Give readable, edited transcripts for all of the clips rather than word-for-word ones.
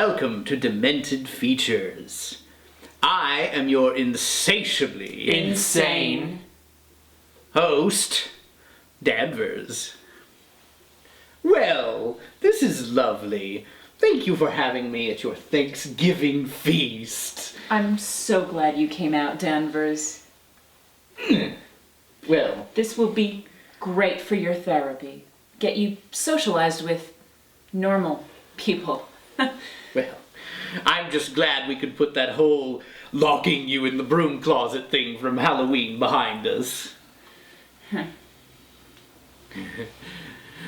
welcome to Demented Features. I am your insatiably insane host, Danvers. Well, this is lovely. Thank you for having me at your Thanksgiving feast. I'm so glad you came out, Danvers. Well, this will be great for your therapy. Get you socialized with normal people. well, I'm just glad we could put that whole locking you in the broom closet thing from Halloween behind us.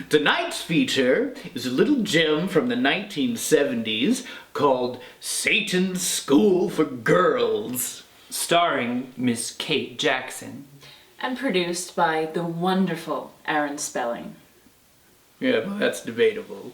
Tonight's feature is a little gem from the 1970s called Satan's School for Girls. Starring Miss Kate Jackson. And produced by the wonderful Aaron Spelling. Yeah, well, that's debatable.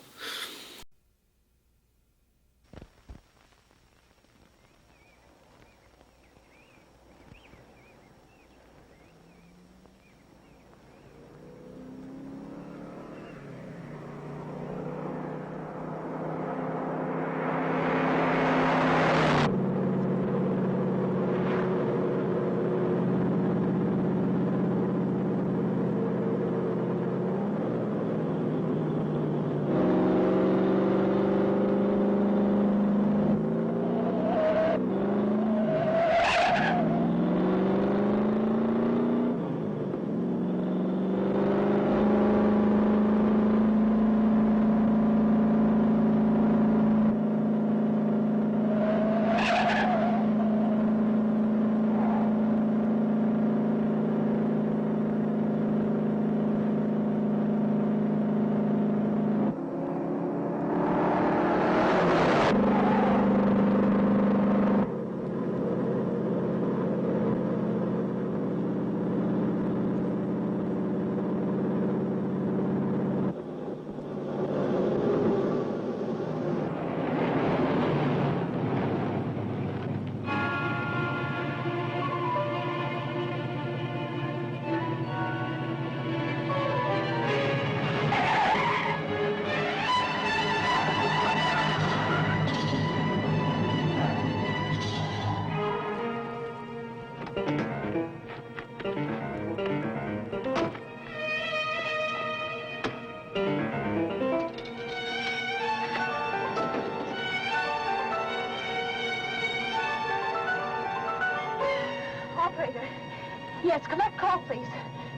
Yes, collect call, please.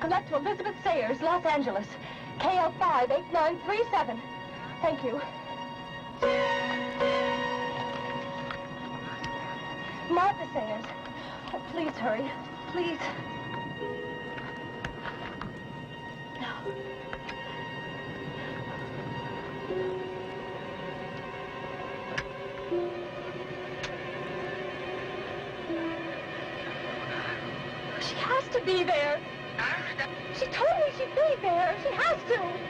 Collect to Elizabeth Sayers, Los Angeles. KL58937. Thank you. Martha Sayers. Oh, please hurry. Please. She has to be there. She told me she'd be there. She has to.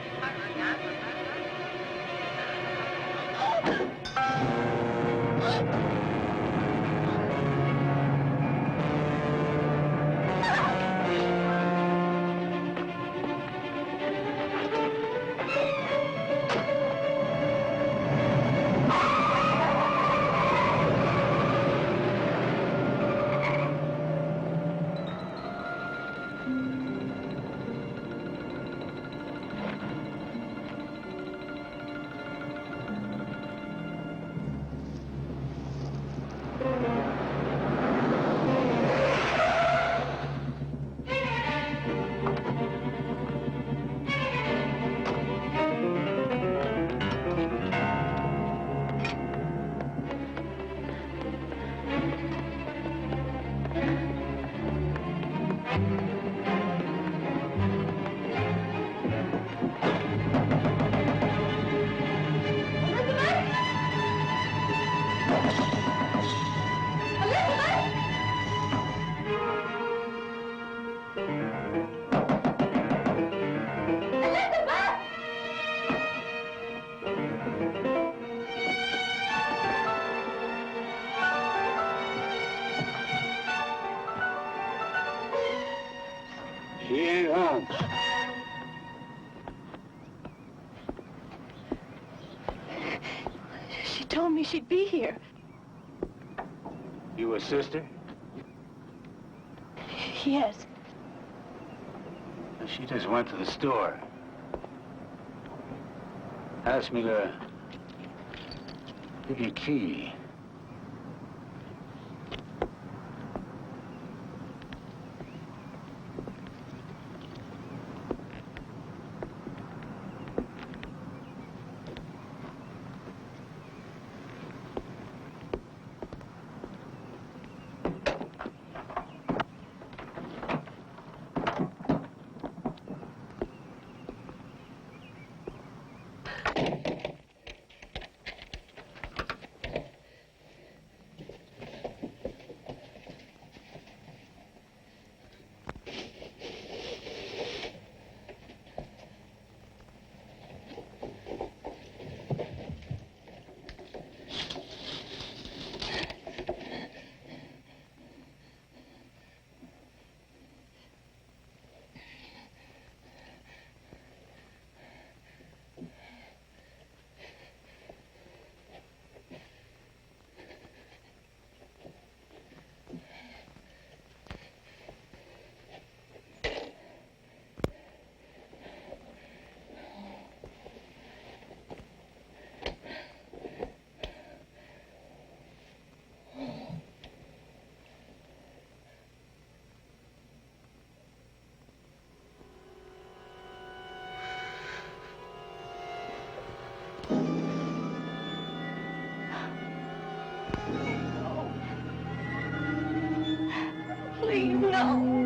told me she'd be here. You a sister? Yes. She just went to the store. Asked me to give you a key. Please, no.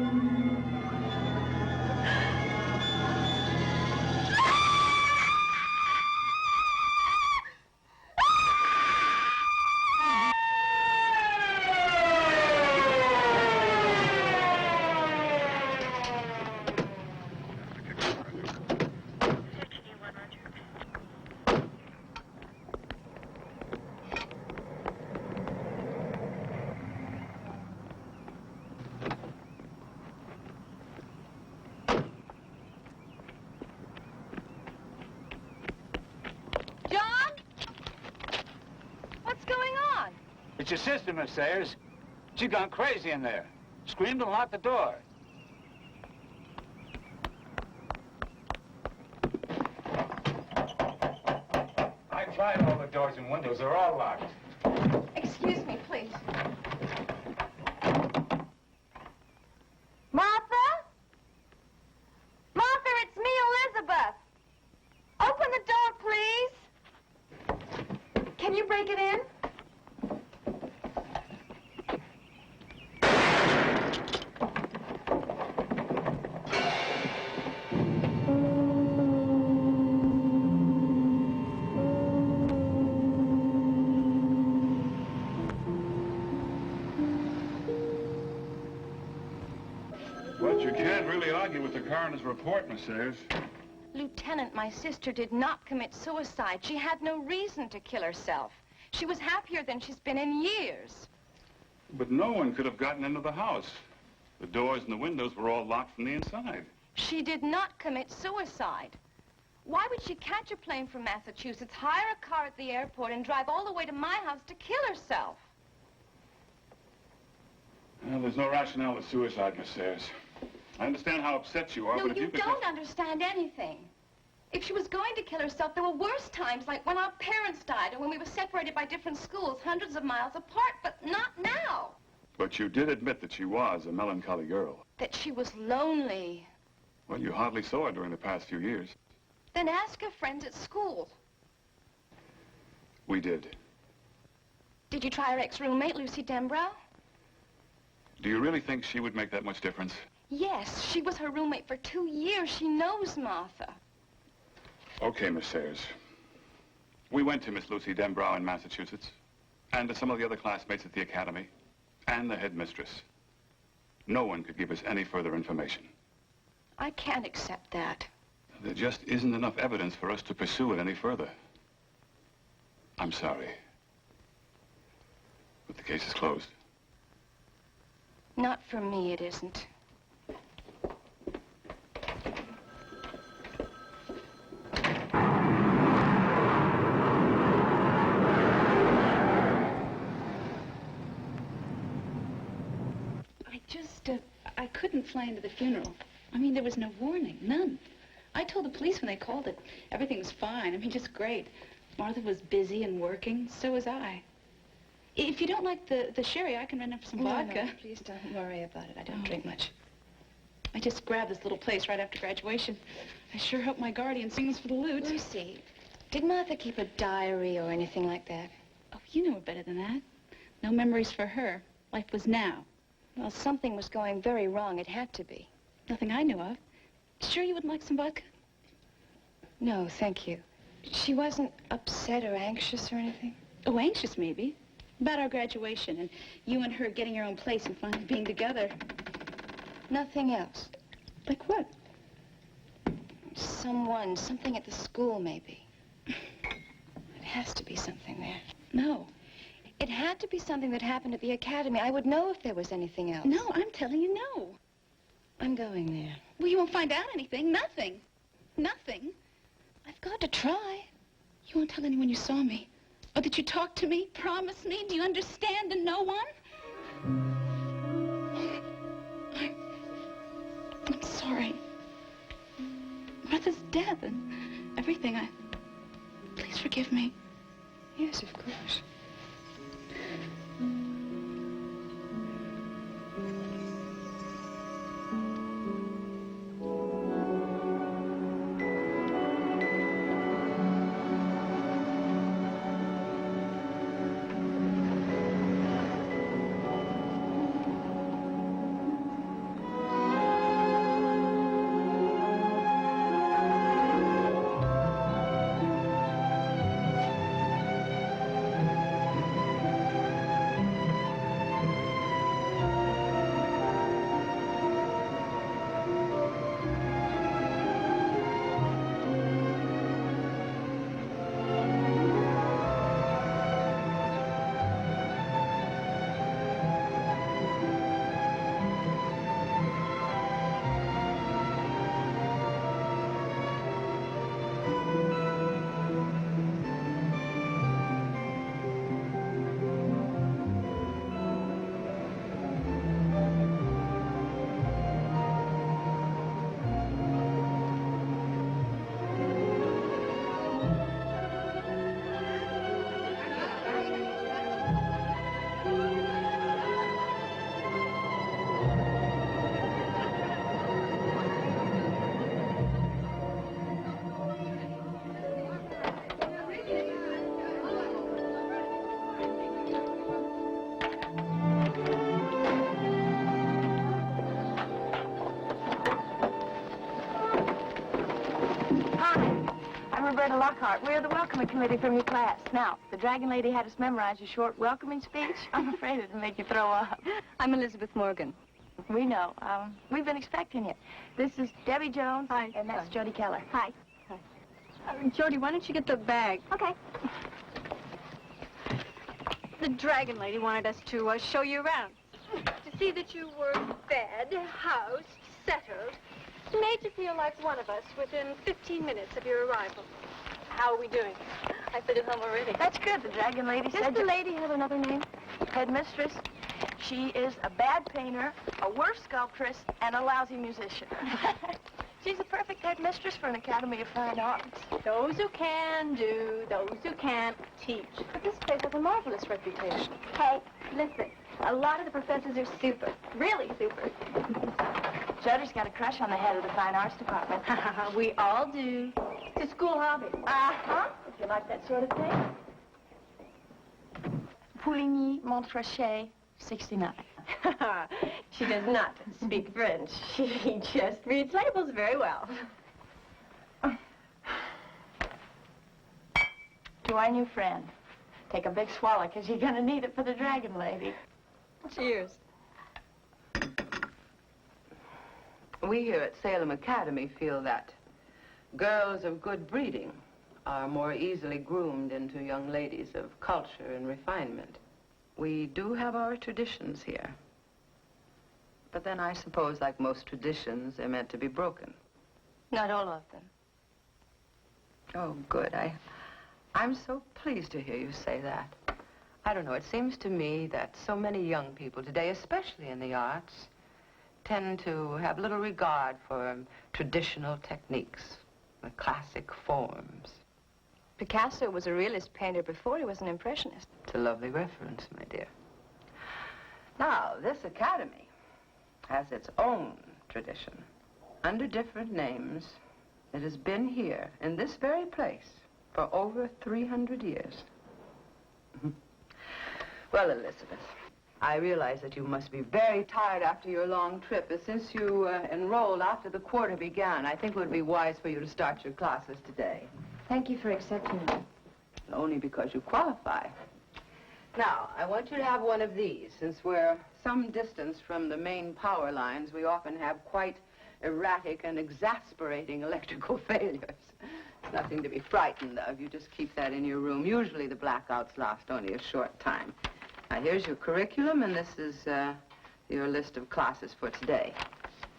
John? What's going on? It's your sister, Miss Sayers. She gone crazy in there. Screamed and locked the door. I tried all the doors and windows. They're all locked. Excuse me, please. Martha? Martha, it's me, Elizabeth. Open the door, please. Can you break it in? But you can't really argue with the coroner's report, Miss Sayers. Lieutenant, my sister did not commit suicide. She had no reason to kill herself. She was happier than she's been in years. But no one could have gotten into the house. The doors and the windows were all locked from the inside. She did not commit suicide. Why would she catch a plane from Massachusetts, hire a car at the airport, and drive all the way to my house to kill herself? Well, there's no rationale to suicide, Miss Sayers. I understand how upset you are, No, but if you you could don't understand anything. If she was going to kill herself, there were worse times, like when our parents died and when we were separated by different schools, hundreds of miles apart, but not now. But you did admit that she was a melancholy girl. That she was lonely. Well, you hardly saw her during the past few years. Then ask her friends at school. We did. Did you try her ex-roommate, Lucy Denbrow? Do you really think she would make that much difference? Yes, she was her roommate for 2 years. She knows Martha. Okay, Miss Sayers. We went to Miss Lucy Denbrow in Massachusetts, and to some of the other classmates at the academy, and the headmistress. No one could give us any further information. I can't accept that. There just isn't enough evidence for us to pursue it any further. I'm sorry. But the case is closed. Not for me, it isn't. I couldn't fly into the funeral. I mean, there was no warning, none. I told the police when they called that everything was fine. I mean, just great. Martha was busy and working, so was I. If you don't like the sherry, I can run up some vodka. No, please don't worry about it. I don't drink much. I just grabbed this little place right after graduation. I sure hope my guardian sings for the loot. Lucy, did Martha keep a diary or anything like that? Oh, you know her better than that. No memories for her. Life was now. Well, something was going very wrong. It had to be. Nothing I knew of. Sure you wouldn't like some vodka? No, thank you. She wasn't upset or anxious or anything? Oh, anxious maybe. About our graduation and you and her getting your own place and finally being together. Nothing else? Like what? Something at the school, maybe. It has to be something there. No. It had to be something that happened at the academy. I would know if there was anything else. No, I'm telling you no. I'm going there. Well, you won't find out anything. Nothing. Nothing. I've got to try. You won't tell anyone you saw me? Or that you talked to me? Promise me? Do you understand? And no one? I'm sorry. Martha's death and everything. Please forgive me. Yes, of course. Lockhart, we're the welcoming committee from your class. Now, the Dragon Lady had us memorize a short welcoming speech. I'm afraid it'll make you throw up. I'm Elizabeth Morgan. We know. We've been expecting you. This is Debbie Jones. Hi. And that's Jody Keller. Hi. Jody, why don't you get the bag? Okay. The Dragon Lady wanted us to show you around. To see that you were fed, housed, settled. Made you feel like one of us within 15 minutes of your arrival. How are we doing? I feel at home already. That's good. The Dragon Lady said... Does the lady have another name? Headmistress. She is a bad painter, a worse sculptress, and a lousy musician. She's the perfect headmistress for an Academy of Fine Arts. Those who can do, those who can't teach. But this place has a marvelous reputation. Hey, listen. A lot of the professors are super. Really super. Jody's got a crush on the head of the Fine Arts Department. We all do. It's a school hobby. Uh-huh. If you like that sort of thing. Pouligny, Montrachet, 69. She does not speak French. She just reads labels very well. To our new friend. Take a big swallow, because you're going to need it for the Dragon Lady. Cheers. We here at Salem Academy feel that girls of good breeding are more easily groomed into young ladies of culture and refinement. We do have our traditions here. But then I suppose, like most traditions, they're meant to be broken. Not all of them. Oh, good. I'm so pleased to hear you say that. I don't know, it seems to me that so many young people today, especially in the arts, tend to have little regard for traditional techniques, the classic forms. Picasso was a realist painter before he was an impressionist. It's a lovely reference, my dear. Now, this academy has its own tradition. Under different names, it has been here, in this very place, for over 300 years. Well, Elizabeth, I realize that you must be very tired after your long trip, but since you enrolled after the quarter began, I think it would be wise for you to start your classes today. Thank you for accepting me. Only because you qualify. Now, I want you to have one of these. Since we're some distance from the main power lines, we often have quite erratic and exasperating electrical failures. It's nothing to be frightened of. You just keep that in your room. Usually the blackouts last only a short time. Now, here's your curriculum, and this is your list of classes for today.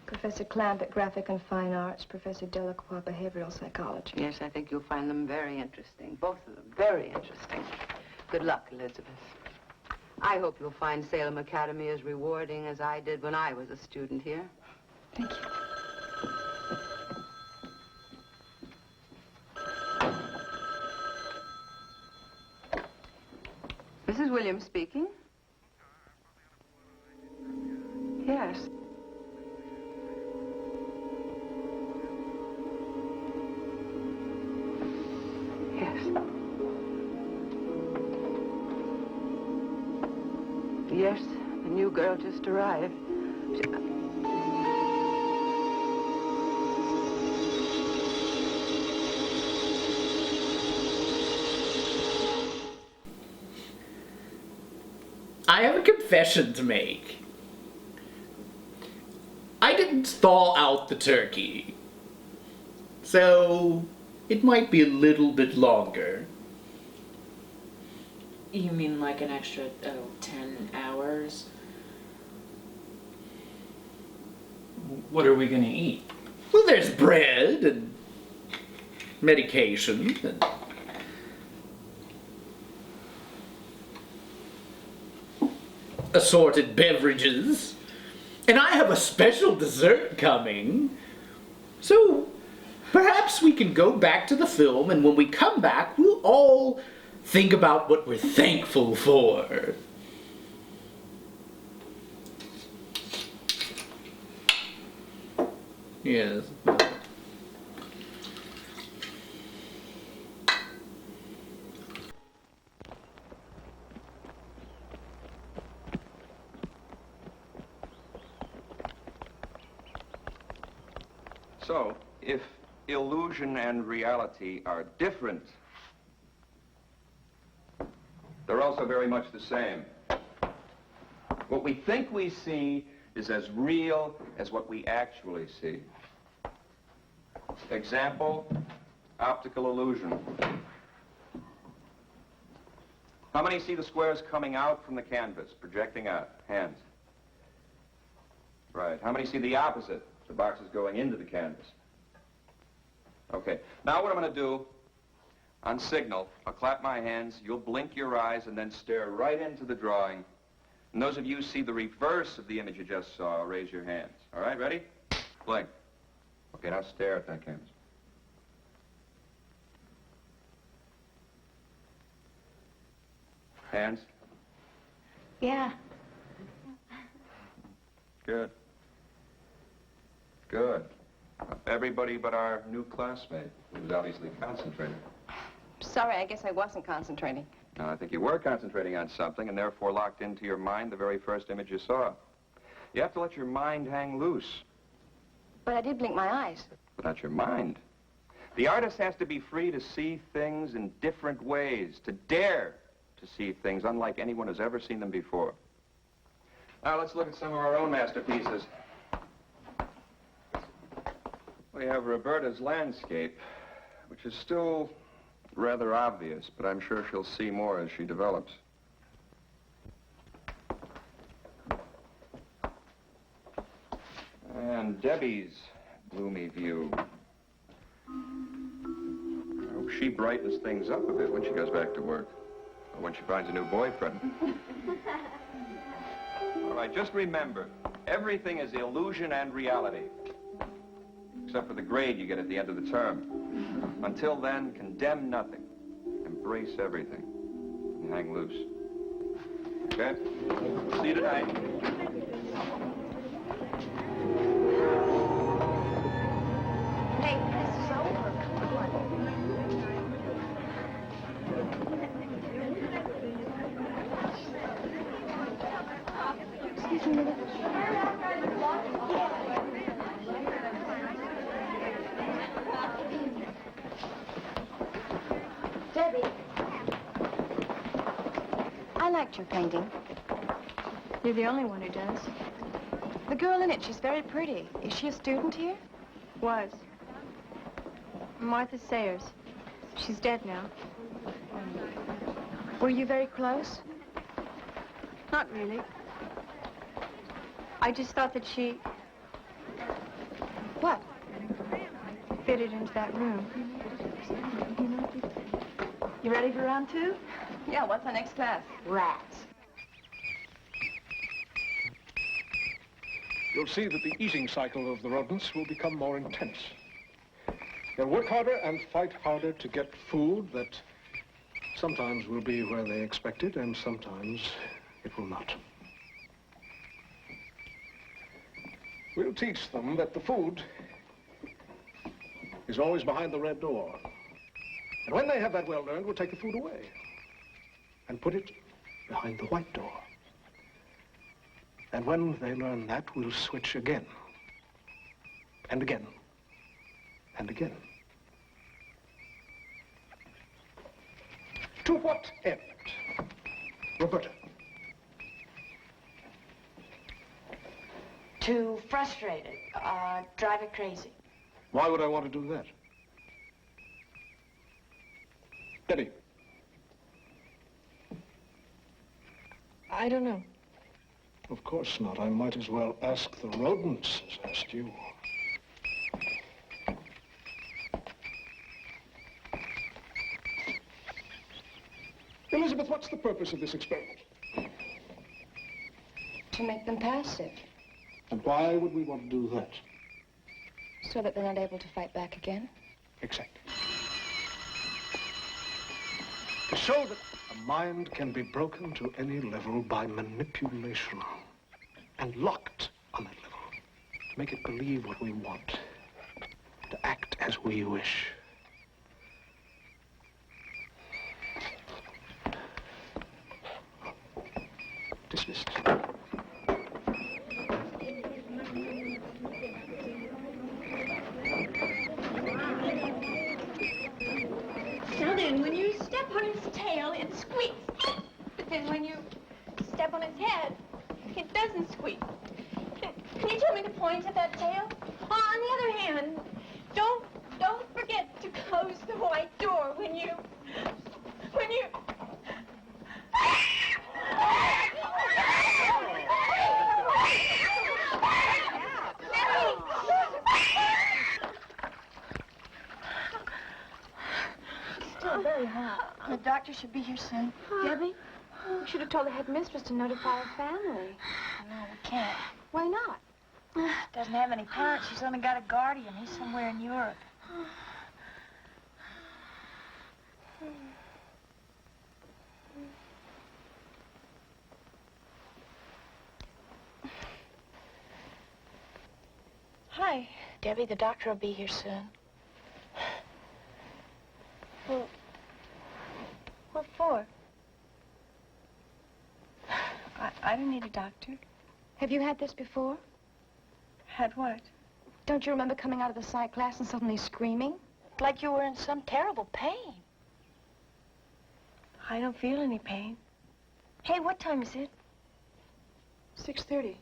Professor Clamp at Graphic and Fine Arts, Professor Delacroix, Behavioral Psychology. Yes, I think you'll find them very interesting. Both of them very interesting. Good luck, Elizabeth. I hope you'll find Salem Academy as rewarding as I did when I was a student here. Thank you. Mrs. Williams speaking. Yes. Yes. Yes, the new girl just arrived. I have a confession to make. I didn't thaw out the turkey, so it might be a little bit longer. You mean like an extra, 10 hours? What are we gonna eat? Well, there's bread and medication and assorted beverages. And I have a special dessert coming. So perhaps we can go back to the film, and when we come back, we'll all think about what we're thankful for. Yes. So, if illusion and reality are different, they're also very much the same. What we think we see is as real as what we actually see. Example, optical illusion. How many see the squares coming out from the canvas, projecting out? Hands. Right. How many see the opposite? The box is going into the canvas. Okay. Now what I'm going to do, on signal, I'll clap my hands, you'll blink your eyes, and then stare right into the drawing. And those of you who see the reverse of the image you just saw, raise your hands. All right, ready? Blink. Okay, now stare at that canvas. Hands? Yeah. Good. Good. Everybody but our new classmate, who was obviously concentrating. Sorry, I guess I wasn't concentrating. No, I think you were concentrating on something and therefore locked into your mind the very first image you saw. You have to let your mind hang loose. But I did blink my eyes. But not your mind. The artist has to be free to see things in different ways, to dare to see things unlike anyone has ever seen them before. Now let's look at some of our own masterpieces. We have Roberta's landscape, which is still rather obvious, but I'm sure she'll see more as she develops. And Debbie's gloomy view. I hope she brightens things up a bit when she goes back to work, or when she finds a new boyfriend. All right, just remember, Everything is illusion and reality. Except for the grade you get at the end of the term. Until then, condemn nothing. Embrace everything. And hang loose. Okay? See you tonight. Hey, this is over. Come on. Excuse me a minute. Debbie. I liked your painting. You're the only one who does. The girl in it, she's very pretty. Is she a student here? Was. Martha Sayers. She's dead now. Were you very close? Not really. I just thought that she What? fitted into that room. You ready for round two? Yeah, what's our next class? Rats. You'll see that the eating cycle of the rodents will become more intense. They'll work harder and fight harder to get food that sometimes will be where they expect it and sometimes it will not. We'll teach them that the food is always behind the red door. And when they have that well learned, we'll take the food away and put it behind the white door. And when they learn that, we'll switch again and again and again. To what end, Roberta? To frustrate it, drive it crazy. Why would I want to do that? Eddie. I don't know. Of course not. I might as well ask the rodents as asked you. Elizabeth, what's the purpose of this experiment? To make them passive, And why would we want to do that? so that they're not able to fight back again. Exactly. To show that a mind can be broken to any level by manipulation and locked on that level. To make it believe what we want. To act as we wish. Dismissed. Now then, when you step on its tail, it squeaks. But then when you step on its head, it doesn't squeak. Can you tell me the points of that tail? On the other hand, don't forget to close the white door when you... Still very hot. The doctor should be here soon. Debbie, we should have told the headmistress to notify her family. No, we can't. Why not? Doesn't have any parents. She's only got a guardian. He's somewhere in Europe. Hi. Debbie, the doctor will be here soon. Well, what for? I don't need a doctor. Have you had this before? Had what? Don't you remember coming out of the psych class and suddenly screaming? Like you were in some terrible pain. I don't feel any pain. Hey, what time is it? 6:30.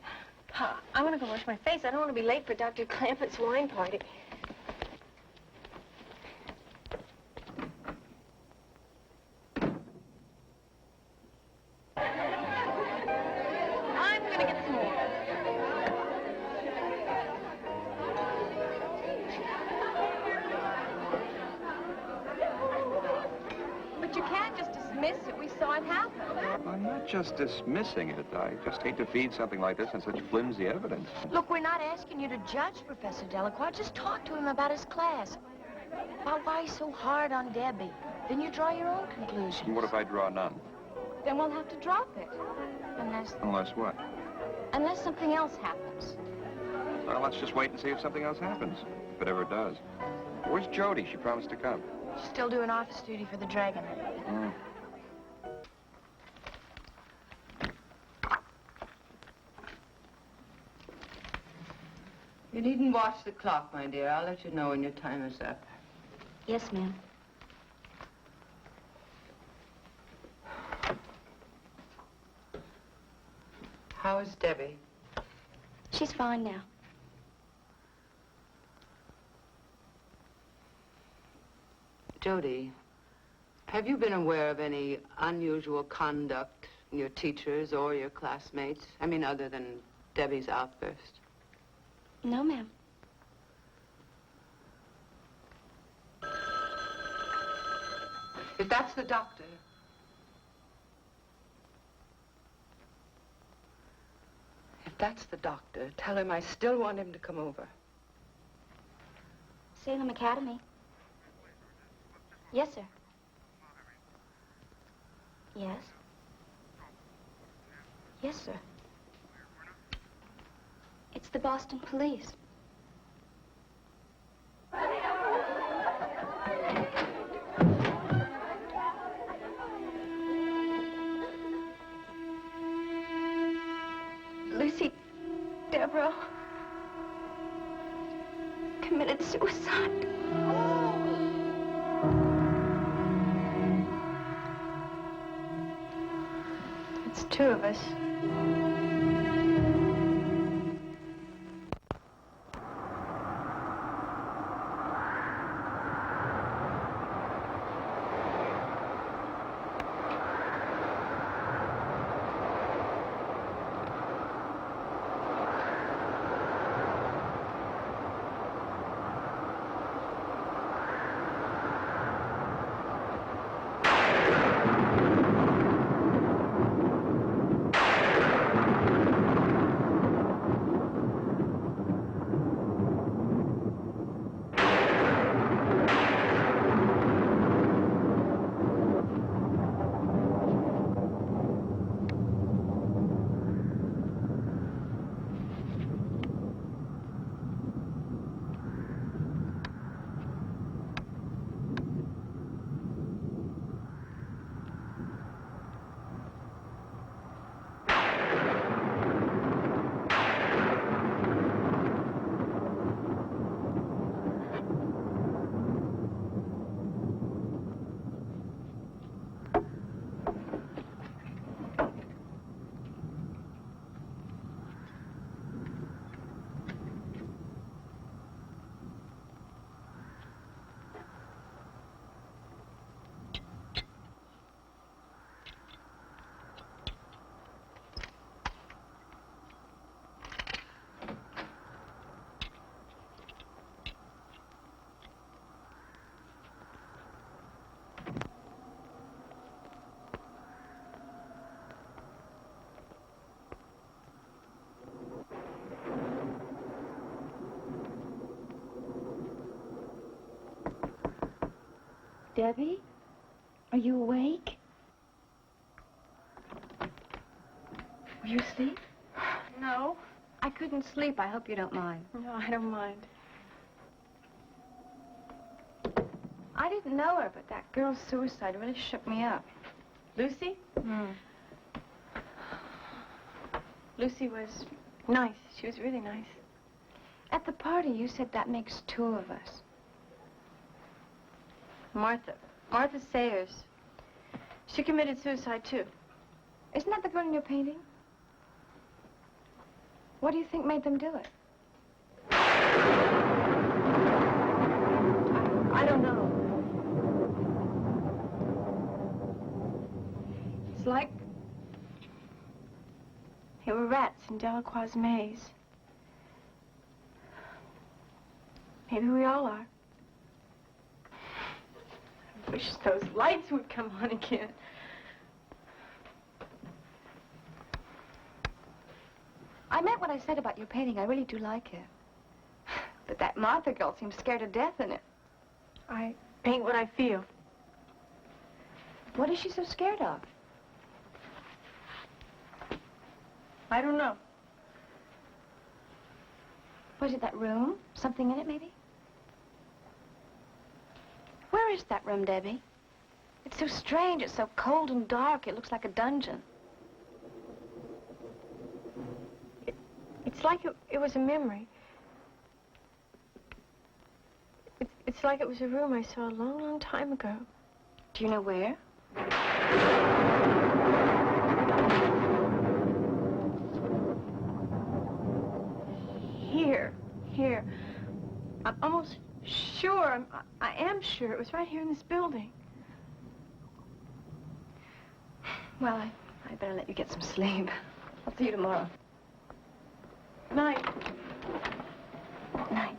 I want to go wash my face. I don't want to be late for Dr. Clampett's wine party. I'm going to get some more. But you can't just dismiss it. We saw it happen. I'm not not just dismissing it. I just hate to feed something like this on such flimsy evidence. Look, we're not asking you to judge Professor Delacroix. Just talk to him about his class. About why he's so hard on Debbie. Then you draw your own conclusions. And what if I draw none? Then we'll have to drop it. Unless what? Unless something else happens. Well, let's just wait and see if something else happens. If it ever does. Where's Jody? She promised to come. She's still doing office duty for the Dragon. Mm. You needn't watch the clock, my dear. I'll let you know when your time is up. Yes, ma'am. How is Debbie? She's fine now. Jody, have you been aware of any unusual conduct in your teachers or your classmates? I mean, other than Debbie's outburst. No, ma'am. If that's the doctor... If that's the doctor, tell him I still want him to come over. Salem Academy. Yes, sir. Yes. Yes, sir. It's the Boston police. Lucy Devereaux committed suicide. It's two of us. Debbie, are you awake? Were you asleep? No. I couldn't sleep. I hope you don't mind. No, I don't mind. I didn't know her, but that girl's suicide really shook me up. Lucy? Hmm. Lucy was nice. She was really nice. At the party, you said that makes two of us. Martha Sayers. She committed suicide, too. Isn't that the girl in your painting? What do you think made them do it? I don't know. It's like there were rats in Delacroix's maze. Maybe we all are. I wish those lights would come on again. I meant what I said about your painting. I really do like it. But that Martha girl seems scared to death in it. I paint what I feel. What is she so scared of? I don't know. Was it that room? Something in it, maybe? Where is that room, Debbie? It's so strange. It's so cold and dark. It looks like a dungeon. It's like it was a memory. It's like it was a room I saw a long, long time ago. Do you know where? Here. I'm almost sure, I am sure it was right here in this building. Well, I better let you get some sleep. I'll see you tomorrow. Night. Night.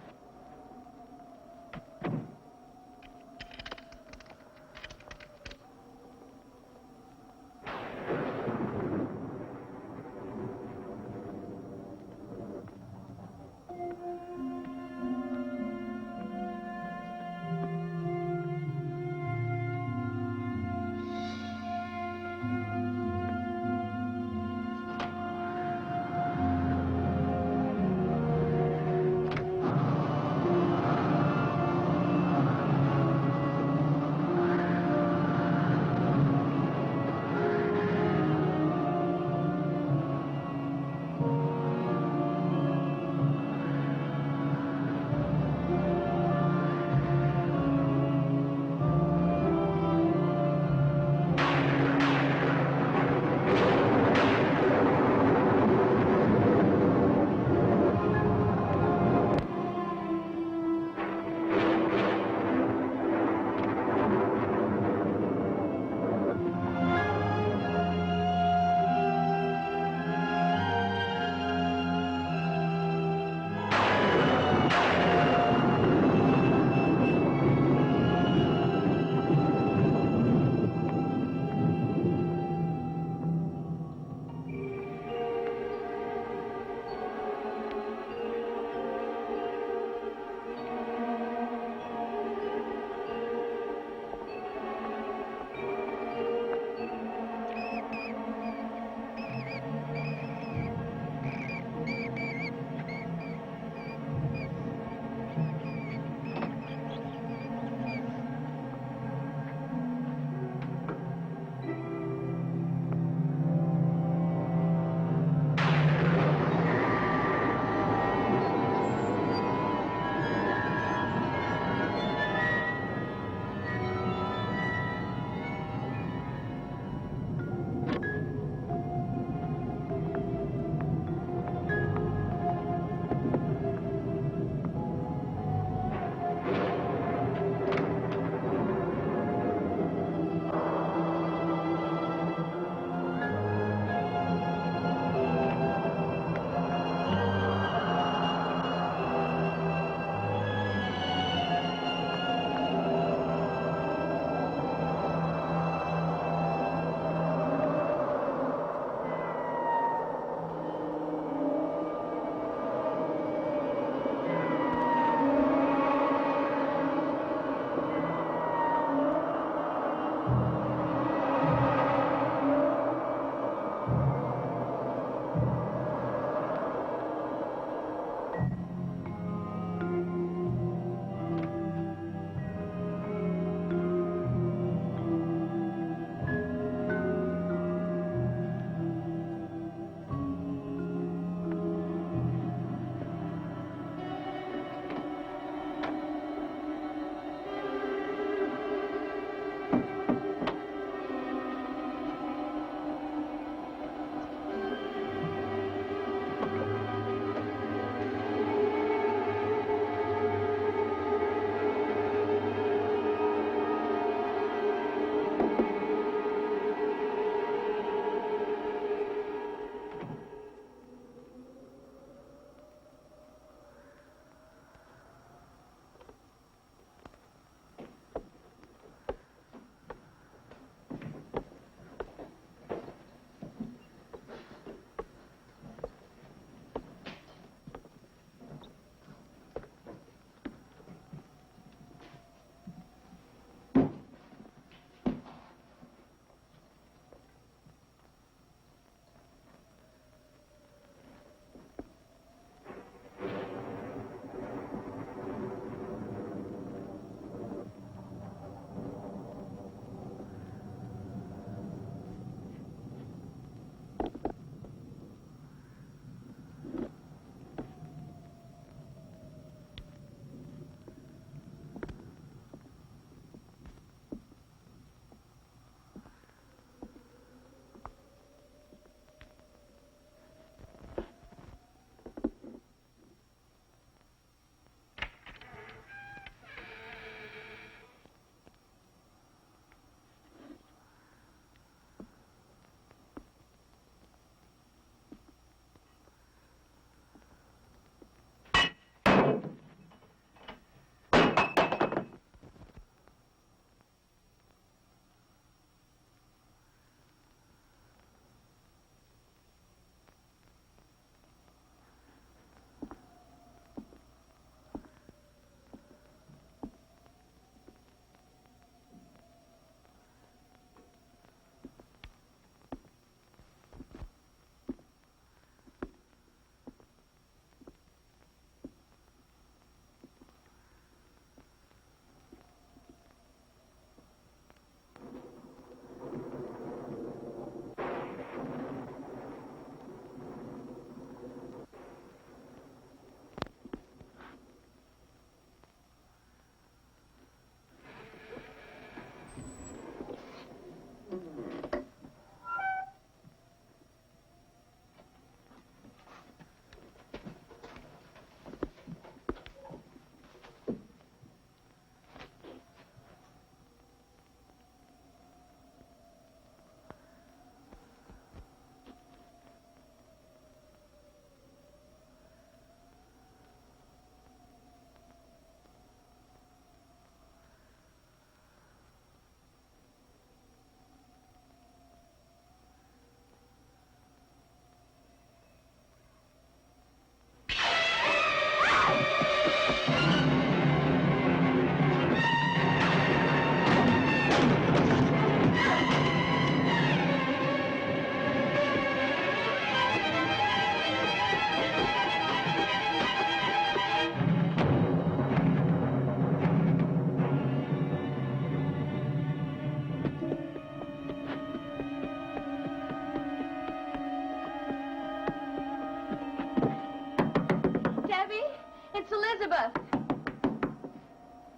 Elizabeth!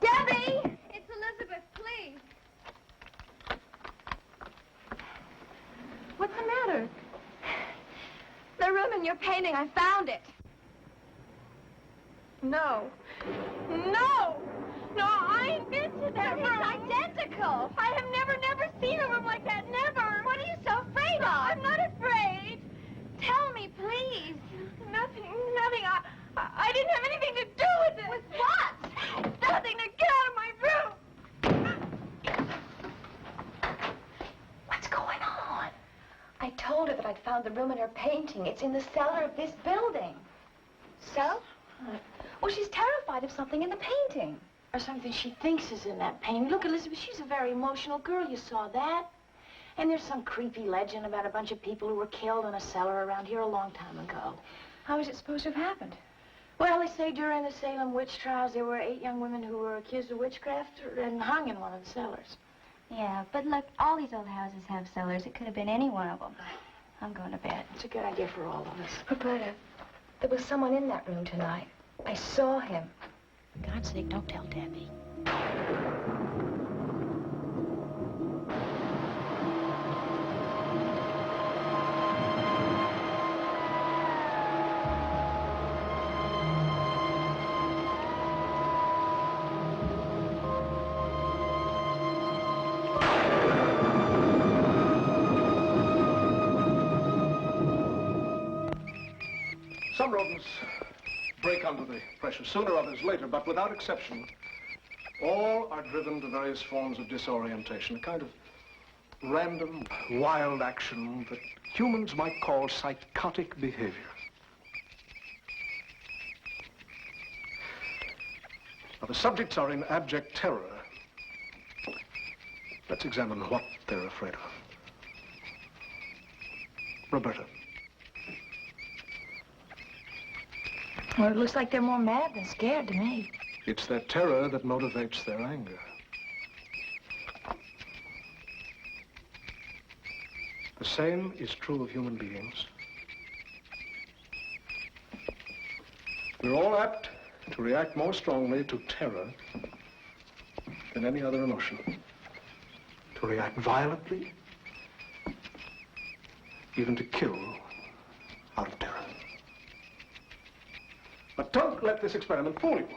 Debbie! It's Elizabeth, please. What's the matter? The room in your painting, I found it. No. No! No, I invented that room. It's identical. I have never seen a room like that. Never. What are you so afraid of? I'm not afraid. Tell me, please. Nothing. I didn't have anything to do with it. With what? Nothing. To get out of my room. What's going on? I told her that I'd found the room in her painting. It's in the cellar of this building. So? Well, she's terrified of something in the painting. Or something she thinks is in that painting. Look, Elizabeth, she's a very emotional girl. You saw that. And there's some creepy legend about a bunch of people who were killed in a cellar around here a long time ago. How is it supposed to have happened? Well, they say during the Salem witch trials, there were 8 young women who were accused of witchcraft and hung in one of the cellars. Yeah, but look, all these old houses have cellars. It could have been any one of them. I'm going to bed. It's a good idea for all of us. Roberta, there was someone in that room tonight. I saw him. For God's sake, don't tell Debbie. Some rodents break under the pressure, sooner others later, but without exception, all are driven to various forms of disorientation, a kind of random, wild action that humans might call psychotic behavior. Now, the subjects are in abject terror. Let's examine what they're afraid of. Roberta. Well, it looks like they're more mad than scared to me. It's their terror that motivates their anger. The same is true of human beings. We're all apt to react more strongly to terror than any other emotion. To react violently, even to kill out of terror. But don't let this experiment fool you.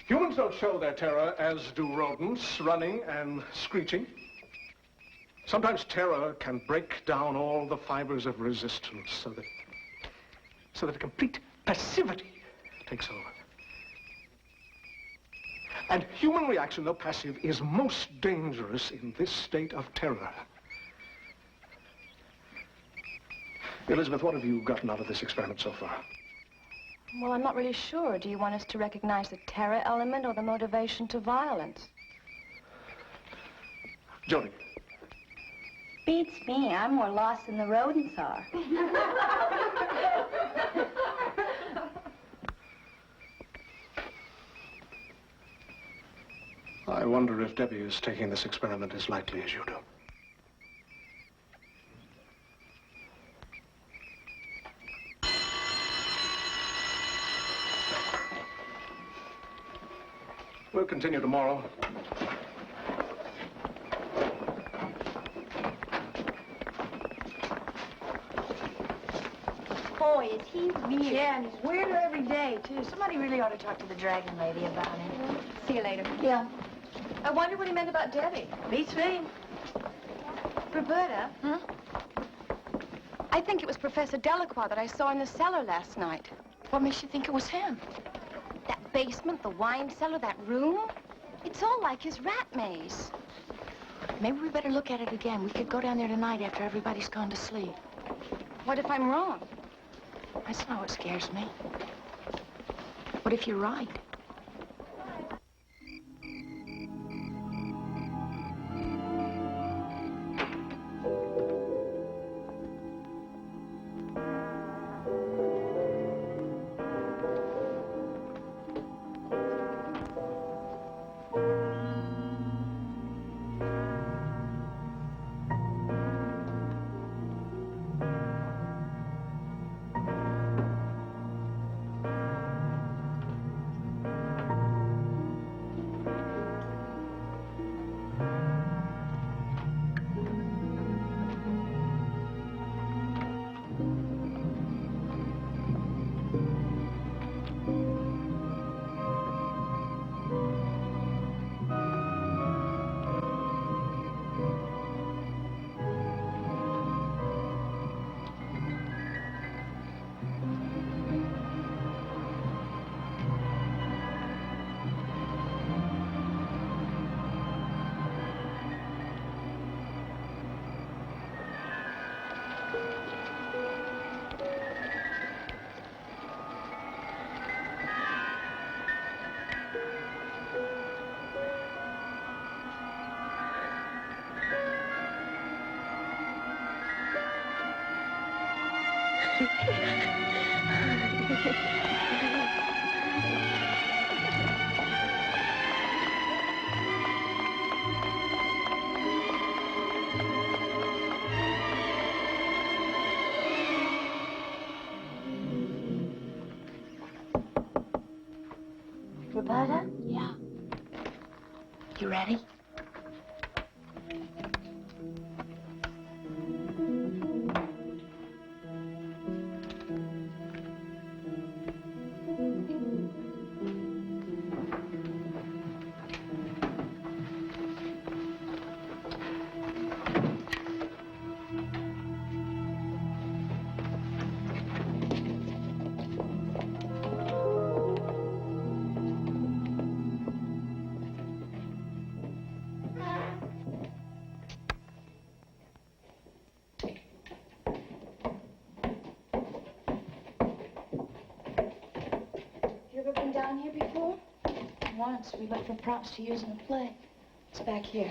Humans don't show their terror as do rodents, running and screeching. Sometimes terror can break down all the fibers of resistance so that a complete passivity takes over. And human reaction, though passive, is most dangerous in this state of terror. Elizabeth, what have you gotten out of this experiment so far? Well, I'm not really sure. Do you want us to recognize the terror element or the motivation to violence? Jody. Beats me. I'm more lost than the rodents are. I wonder if Debbie is taking this experiment as lightly as you do. We'll continue tomorrow. Boy, is he weird. Yeah, and he's weirder every day, too. Somebody really ought to talk to the dragon lady about him. See you later. Yeah. I wonder what he meant about Debbie. Beats me. Roberta? I think it was Professor Delacroix that I saw in the cellar last night. What makes you think it was him? That basement, the wine cellar, that room. It's all like his rat maze. Maybe we better look at it again. We could go down there tonight after everybody's gone to sleep. What if I'm wrong? That's not what scares me. What if you're right? Roberta? Yeah. You ready? You ever been down here before? Once. We looked for props to use in a play. It's back here.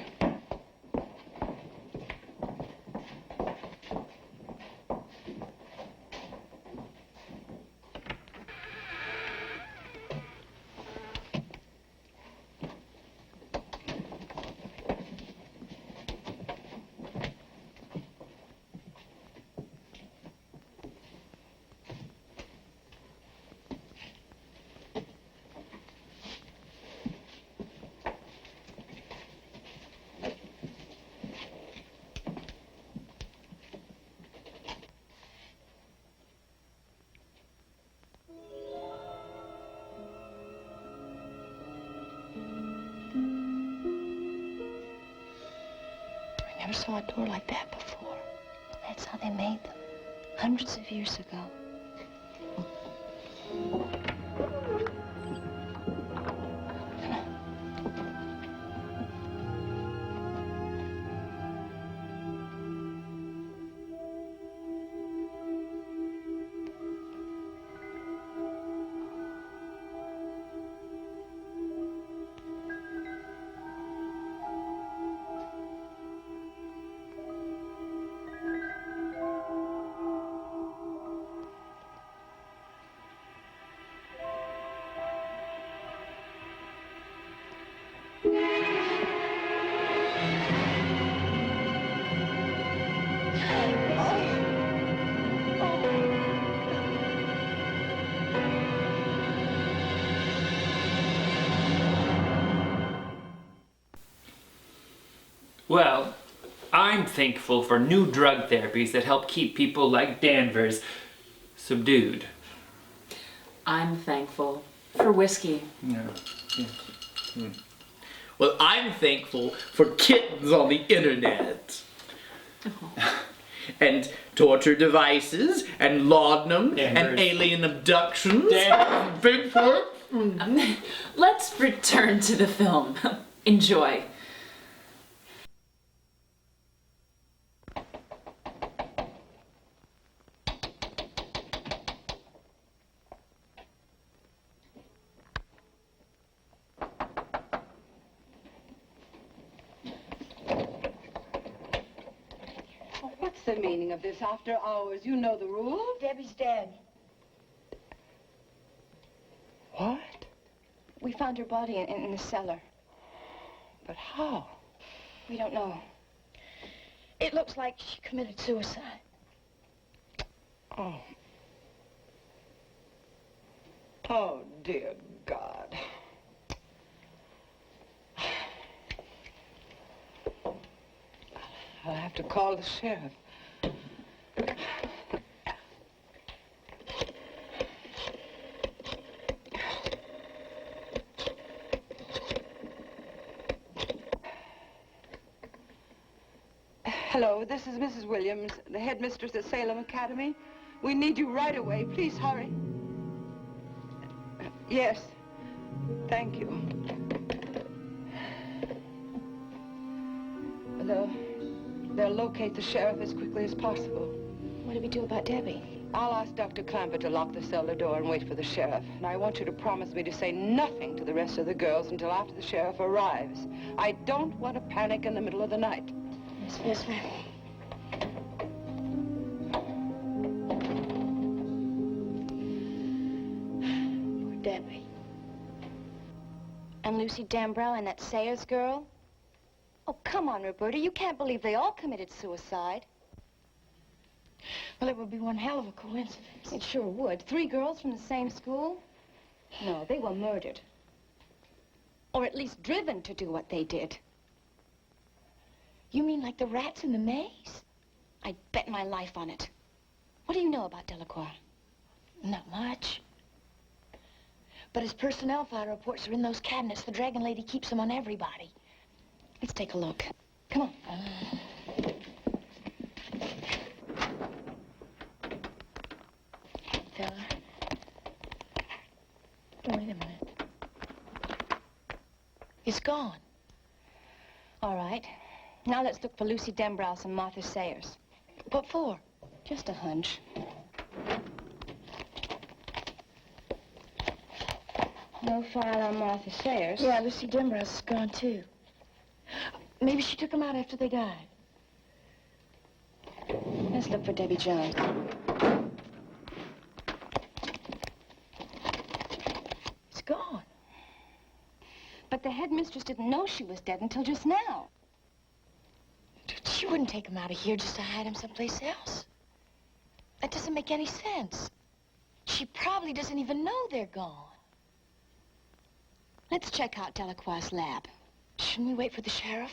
I never saw a door like that before. That's how they made them, hundreds of years ago. Well, I'm thankful for new drug therapies that help keep people like Danvers subdued. I'm thankful for whiskey. Yeah. Well, I'm thankful for kittens on the internet. And torture devices, and laudanum, and alien abductions. Bigfoot. Let's return to the film. Enjoy. What's the meaning of this after hours? You know the rules. Debbie's dead. What? We found her body in the cellar. But how? We don't know. It looks like she committed suicide. Oh. Oh, dear God. I'll have to call the sheriff. Hello, this is Mrs. Williams, the headmistress at Salem Academy. We need you right away. Please hurry. Yes. Thank you. They'll locate the sheriff as quickly as possible. What do we do about Debbie? I'll ask Dr. Clamper to lock the cellar door and wait for the sheriff. And I want you to promise me to say nothing to the rest of the girls until after the sheriff arrives. I don't want to panic in the middle of the night. Yes, ma'am. Debbie. And Lucy Denbrow and that Sayers girl? Oh, come on, Roberta. You can't believe they all committed suicide. Well, it would be one hell of a coincidence. It sure would. 3 girls from the same school? No, they were murdered. Or at least driven to do what they did. You mean like the rats in the maze? I'd bet my life on it. What do you know about Delacroix? Not much. But his personnel file reports are in those cabinets. The Dragon Lady keeps them on everybody. Let's take a look. Come on. Fella. Wait a minute. It's gone. All right. Now let's look for Lucy Denbrow and Martha Sayers. What for? Just a hunch. No file on Martha Sayers. Yeah, Lucy Denbrow's is gone, too. Maybe she took them out after they died. Let's look for Debbie Jones. It's gone. But the headmistress didn't know she was dead until just now. She wouldn't take them out of here just to hide them someplace else. That doesn't make any sense. She probably doesn't even know they're gone. Let's check out Delacroix's lab. Shouldn't we wait for the sheriff?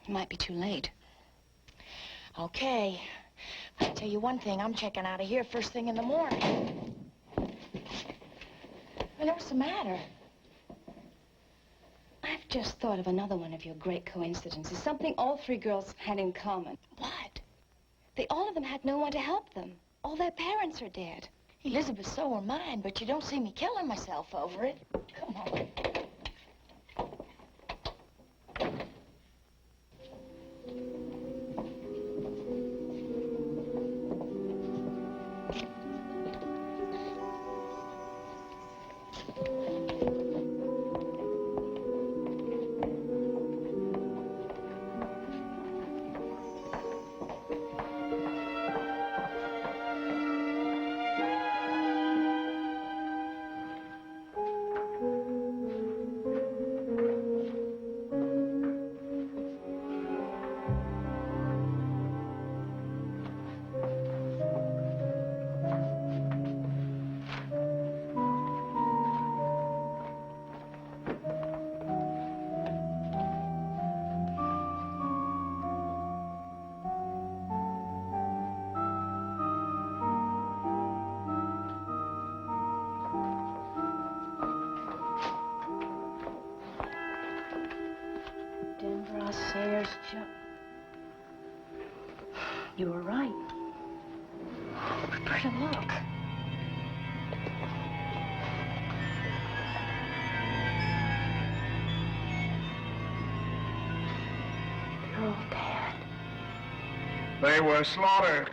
It might be too late. Okay. I'll tell you one thing. I'm checking out of here first thing in the morning. Well, what's the matter? I've just thought of another one of your great coincidences. Something all 3 girls had in common. What? They all of them had no one to help them. All their parents are dead. Elizabeth, so were mine, but you don't see me killing myself over it. Come on. Sayers, you were right. Roberta, look. They're all dead. They were slaughtered.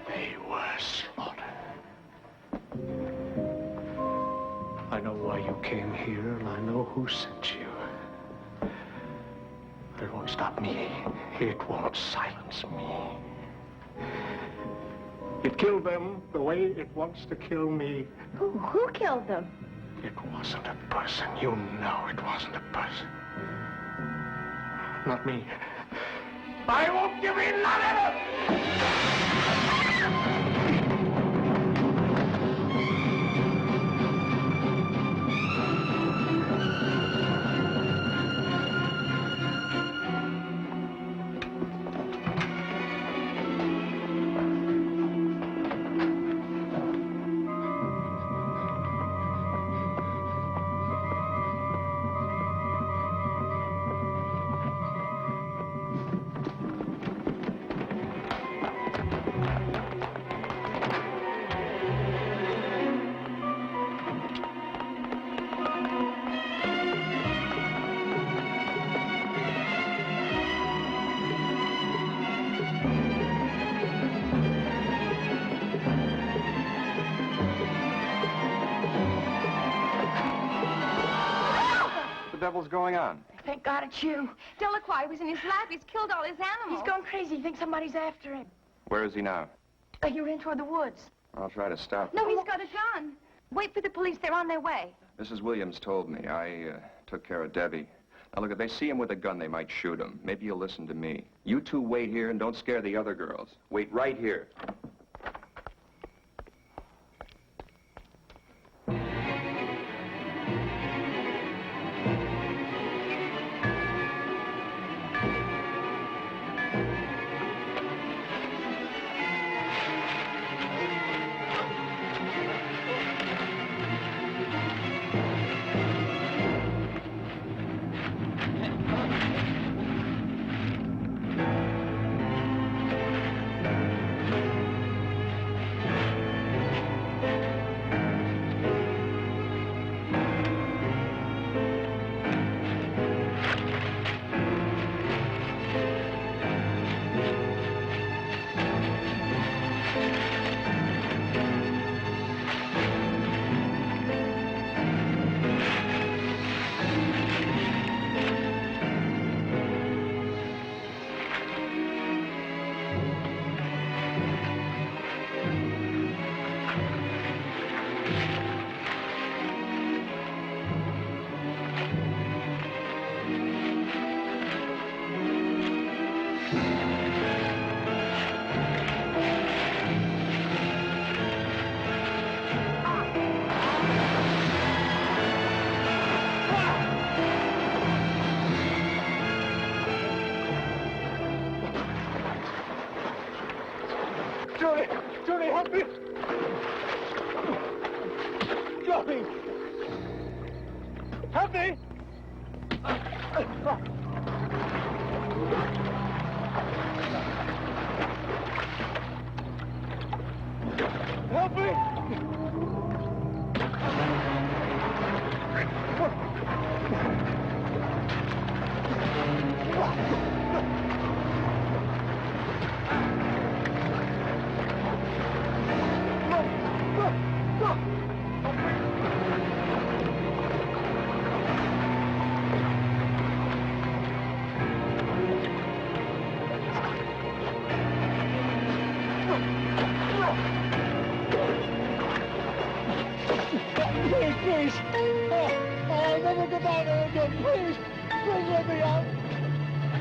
They were slaughtered. I know why you came here, and I know who sent you. But it won't stop me. It won't silence me. It killed them the way it wants to kill me. Who killed them? It wasn't a person. You know it wasn't a person. Not me. I won't give in, not ever! What the devil's going on? Thank God it's you. Delacroix was in his lab. He's killed all his animals. He's gone crazy. He thinks somebody's after him. Where is he now? He ran toward the woods. I'll try to stop No, him. he's got a gun. Wait for the police. They're on their way. Mrs. Williams told me. I took care of Debbie. Now, look, if they see him with a gun, they might shoot him. Maybe you'll listen to me. You two wait here and don't scare the other girls. Wait right here. Johnny, help me! Johnny! Help me! Help me! Please! I'll never go down there again. Please! Please let me out!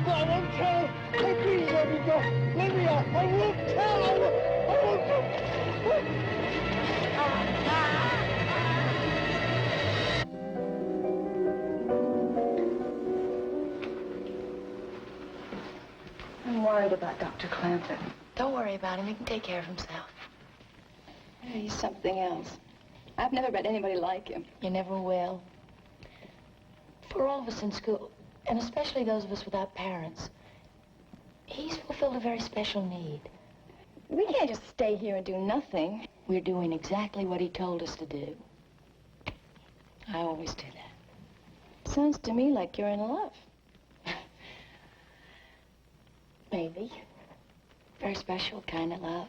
I won't tell! Oh, please let me go! Let me out! I won't tell! I won't... I'm worried about Dr. Clampett. Don't worry about him. He can take care of himself. He's something else. I've never met anybody like him. You never will. For all of us in school, and especially those of us without parents, he's fulfilled a very special need. We can't just stay here and do nothing. We're doing exactly what he told us to do. I always do that. Sounds to me like you're in love. Maybe. Very special kind of love.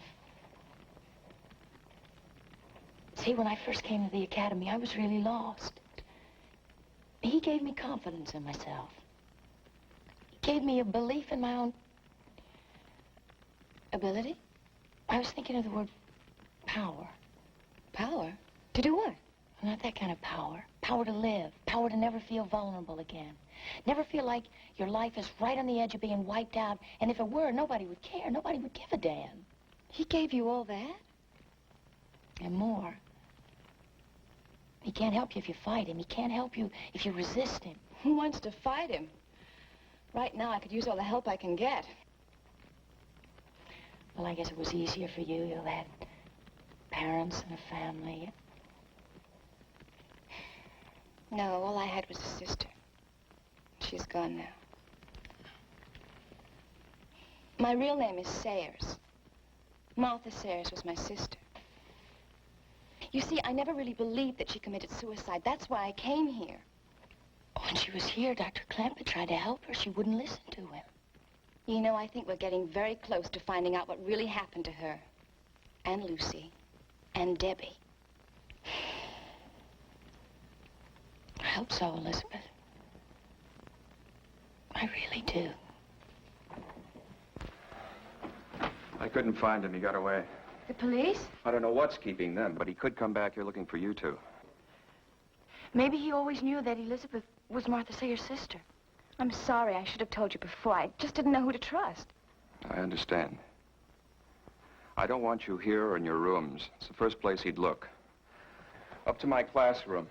See, when I first came to the academy, I was really lost. He gave me confidence in myself. He gave me a belief in my own ability. I was thinking of the word power. Power? To do what? Not that kind of power. Power to live. Power to never feel vulnerable again. Never feel like your life is right on the edge of being wiped out, and if it were, nobody would care. Nobody would give a damn. He gave you all that? And more. He can't help you if you fight him. He can't help you if you resist him. Who wants to fight him? Right now, I could use all the help I can get. Well, I guess it was easier for you. You had parents and a family. No, all I had was a sister. She's gone now. My real name is Sayers. Martha Sayers was my sister. You see, I never really believed that she committed suicide. That's why I came here. When she was here, Dr. Clampett tried to help her. She wouldn't listen to him. You know, I think we're getting very close to finding out what really happened to her. And Lucy. And Debbie. I hope so, Elizabeth. I really do. I couldn't find him. He got away. The police? I don't know what's keeping them, but he could come back here looking for you two. Maybe he always knew that Elizabeth was Martha Sayers' sister. I'm sorry, I should have told you before. I just didn't know who to trust. I understand. I don't want you here or in your rooms. It's the first place he'd look. Up to my classroom.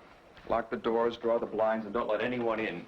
Lock the doors, draw the blinds, and don't let anyone in.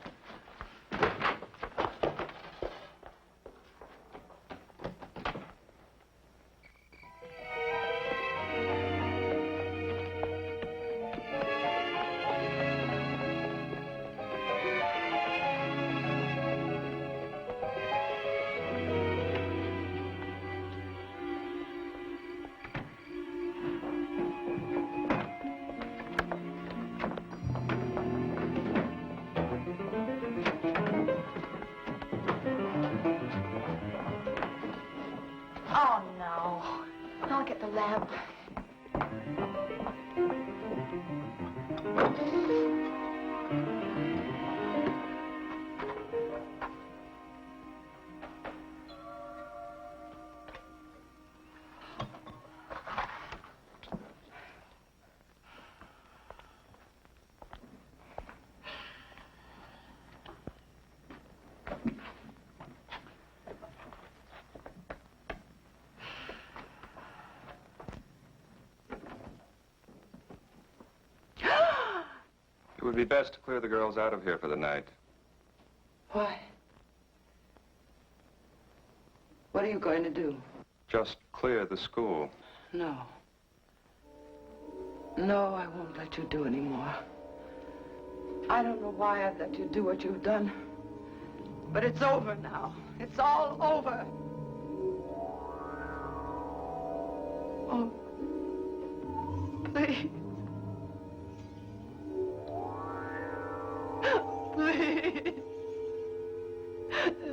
Oh, no. I'll get the lamp. It would be best to clear the girls out of here for the night. Why? What are you going to do? Just clear the school. No. No, I won't let you do any more. I don't know why I'd let you do what you've done. But it's over now. It's all over. Oh, please. Please.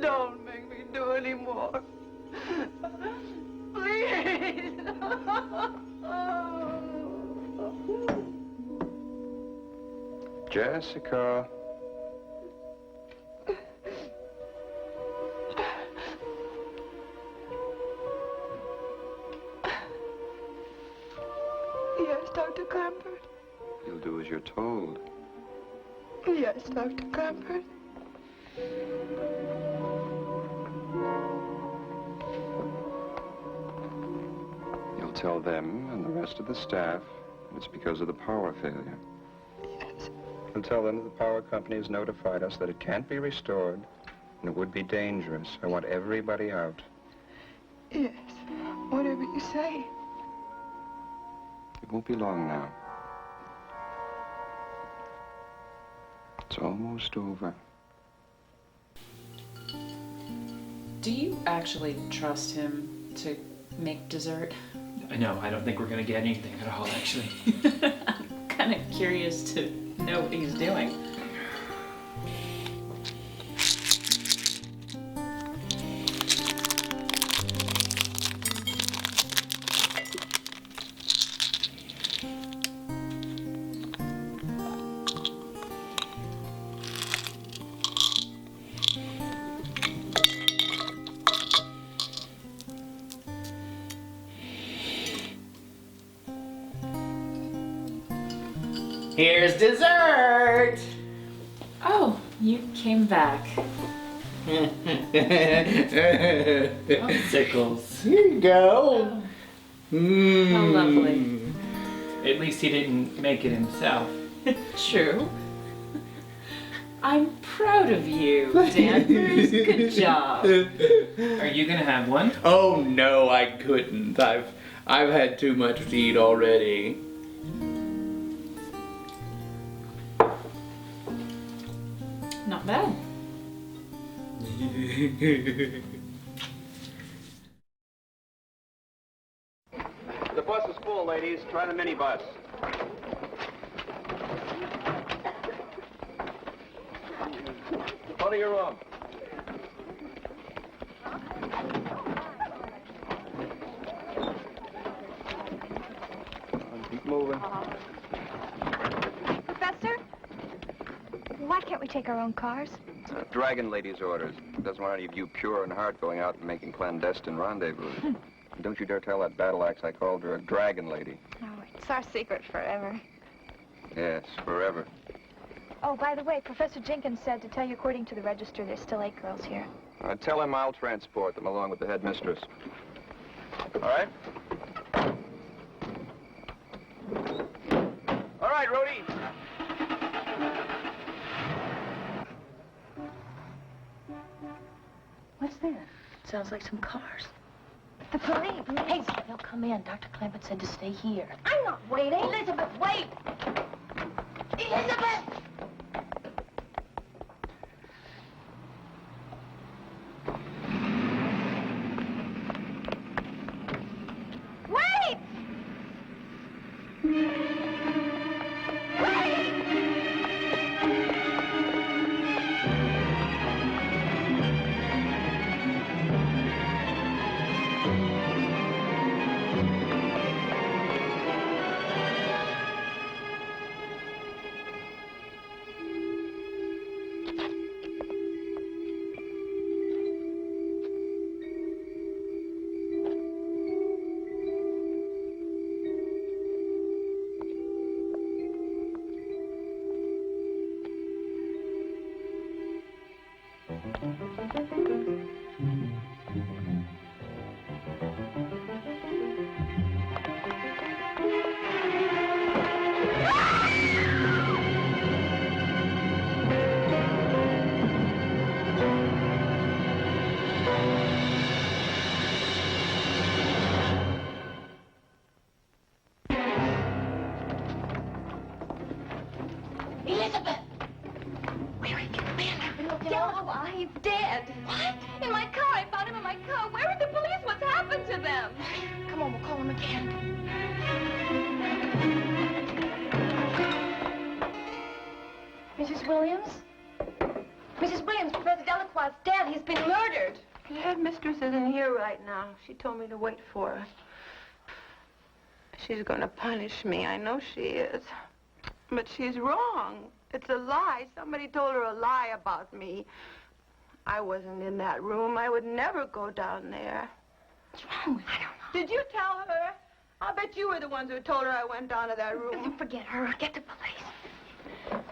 Don't make me do any more. Please. Jessica. Yes, Dr. Clampert. You'll do as you're told. Yes, Dr. Clampert. You'll tell them and the rest of the staff it's because of the power failure. Yes. You'll tell them that the power company has notified us that it can't be restored and it would be dangerous. I want everybody out. Yes, whatever you say. It won't be long now. It's almost over. Do you actually trust him to make dessert? No, I don't think we're gonna get anything at all, actually. I'm kind of curious to know what he's doing. Here's dessert! Oh, you came back. Sickles. Here you go. Oh. How lovely. At least he didn't make it himself. True. I'm proud of you, Danvers. Good job. Are you gonna have one? Oh no, I couldn't. I've had too much to eat already. Not bad. The bus is full, ladies. Try the minibus. Go to your room. Keep moving. Professor? Why can't we take our own cars? Dragon Lady's orders. Doesn't want any of you pure in heart going out and making clandestine rendezvous. And don't you dare tell that battle axe I called her a dragon lady. No, it's our secret forever. Yes, forever. Oh, by the way, Professor Jenkins said to tell you, according to the register, there's still 8 girls here. Tell him I'll transport them along with the headmistress. All right? All right, Rhodey. What's that? Sounds like some cars. The police. Hey, they'll come in. Dr. Clement said to stay here. I'm not waiting. Elizabeth, wait! Elizabeth! Wait! Elizabeth! Where is Commander? Oh, he's dead. What? In my car. I found him in my car. Where are the police? What's happened to them? Come on, we'll call him again. Mrs. Williams? Mrs. Williams, Professor Delacroix's dead. He's been murdered. The headmistress isn't here right now. She told me to wait for her. She's going to punish me. I know she is. But she's wrong. It's a lie. Somebody told her a lie about me. I wasn't in that room. I would never go down there. What's wrong with her? I don't know. Did you tell her? I'll bet you were the ones who told her I went down to that room. Forget her. Get the police.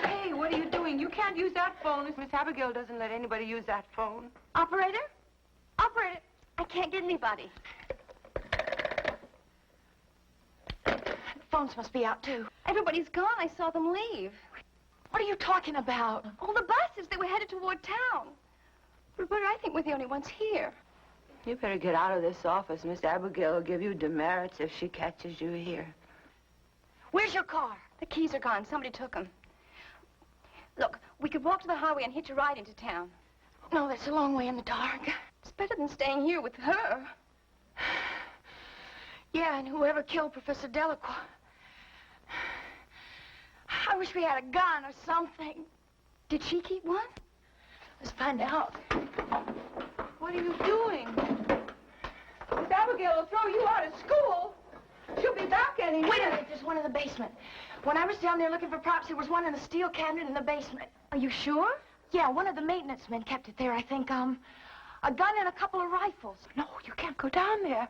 Hey, what are you doing? You can't use that phone. Miss Abigail doesn't let anybody use that phone. Operator? Operator, I can't get anybody. Phones must be out, too. Everybody's gone. I saw them leave. What are you talking about? All the buses. They were headed toward town. Roberta, I think we're the only ones here. You better get out of this office. Miss Abigail will give you demerits if she catches you here. Where's your car? The keys are gone. Somebody took them. Look, we could walk to the highway and hitch a ride into town. No, that's a long way in the dark. It's better than staying here with her. Yeah, and whoever killed Professor Delacroix. I wish we had a gun or something. Did she keep one? Let's find out. What are you doing? Miss Abigail will throw you out of school. She'll be back any minute. Wait a minute, there's one in the basement. When I was down there looking for props, there was one in a steel cabinet in the basement. Are you sure? Yeah, one of the maintenance men kept it there, I think. A gun and a couple of rifles. No, you can't go down there.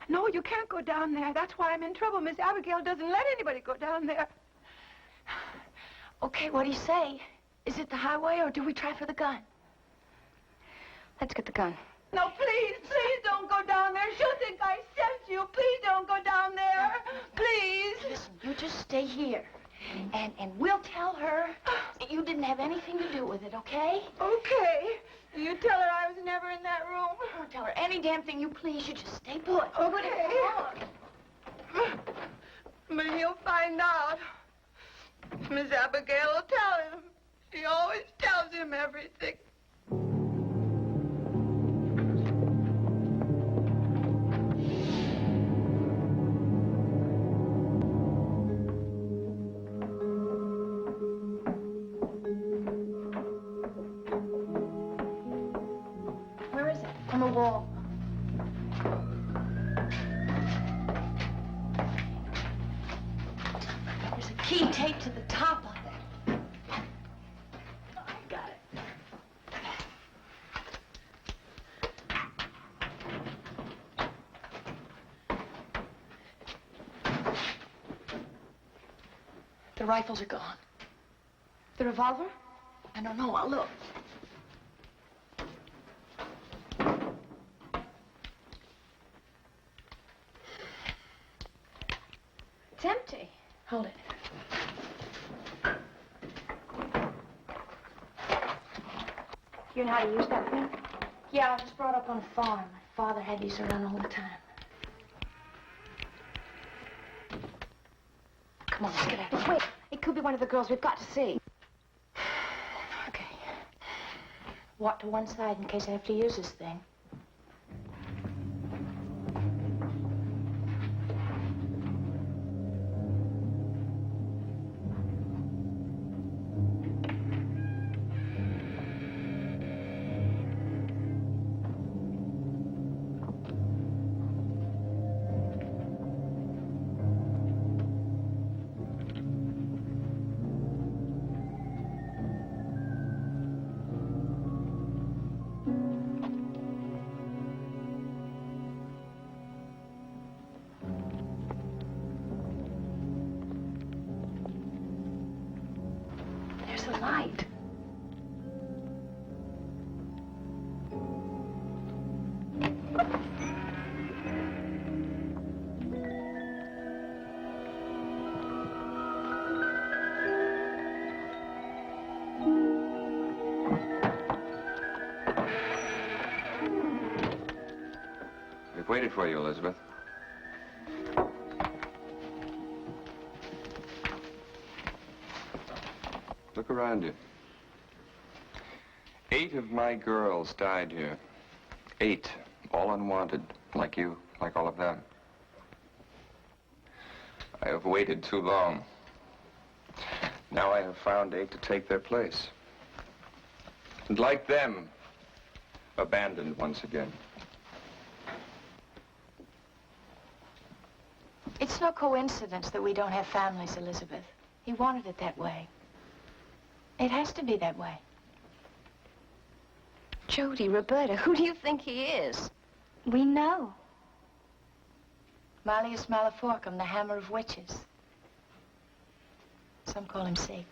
No, you can't go down there. That's why I'm in trouble. Miss Abigail doesn't let anybody go down there. Okay, what do you say? Is it the highway, or do we try for the gun? Let's get the gun. No, please, please don't go down there. She'll think I sent you. Please don't go down there. Please. Listen, you just stay here. And we'll tell her that you didn't have anything to do with it, okay? Okay. You tell her I was never in that room. Don't tell her any damn thing you please. You just stay put. Okay. But he'll find out. Miss Abigail will tell him. She always tells him everything. Where is it? On the wall. There's a key taped to the top of it. I got it. The rifles are gone. The revolver? I don't know. I'll look. It's empty. Hold it. You know how to use that thing? Yeah, I was brought up on a farm. My father had these around all the time. Come on, let's get out. Wait, it could be one of the girls. We've got to see. Okay. Walk to one side in case I have to use this thing. There's a light. We've waited for you, Elizabeth. Look around you. 8 of my girls died here. 8, all unwanted, like you, like all of them. I have waited too long. Now I have found 8 to take their place. And like them, abandoned once again. It's no coincidence that we don't have families, Elizabeth. He wanted it that way. It has to be that way. Jody, Roberta, who do you think he is? We know. Malleus Maleficarum, the hammer of witches. Some call him Satan.